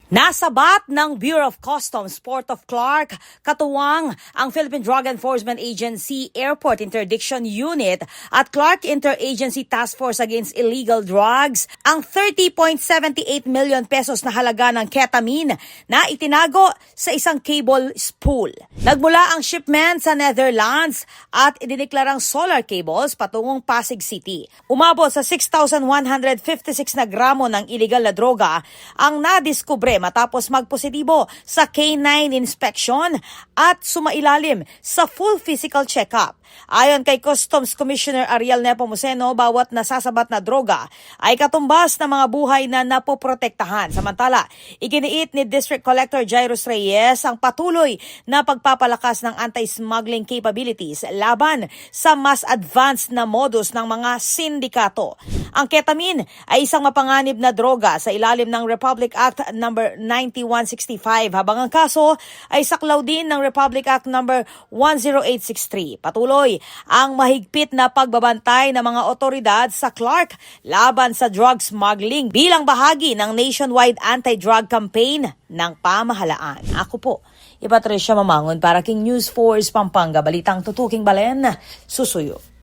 Nasabat ng Bureau of Customs Port of Clark, katuwang ang Philippine Drug Enforcement Agency Airport Interdiction Unit at Clark Interagency Task Force Against Illegal Drugs ang 30.78 million pesos na halaga ng ketamine na itinago sa isang cable spool. Nagmula ang shipment sa Netherlands at idineklarang solar cables patungong Pasig City. Umabot sa 6,156 na gramo ng illegal na droga ang nadiskubre matapos magpositibo sa K9 inspection at sumailalim sa full physical check-up. Ayon kay Customs Commissioner Ariel Nepomuceno, bawat nasasabat na droga ay katumbas ng mga buhay na napoprotektahan. Samantala, iginiit ni District Collector Jairus Reyes ang patuloy na pagpapalakas ng anti-smuggling capabilities laban sa mas advanced na modus ng mga sindikato. Ang ketamine ay isang mapanganib na droga sa ilalim ng Republic Act No. 9165 habang ang kaso ay saklaw din ng Republic Act No. 10863. Patuloy ang mahigpit na pagbabantay ng mga otoridad sa Clark laban sa drug smuggling bilang bahagi ng nationwide anti-drug campaign ng pamahalaan. Ako po, Patricia Mamangon para King News Force Pampanga, Balitang Tutuking Balen, Susuyo.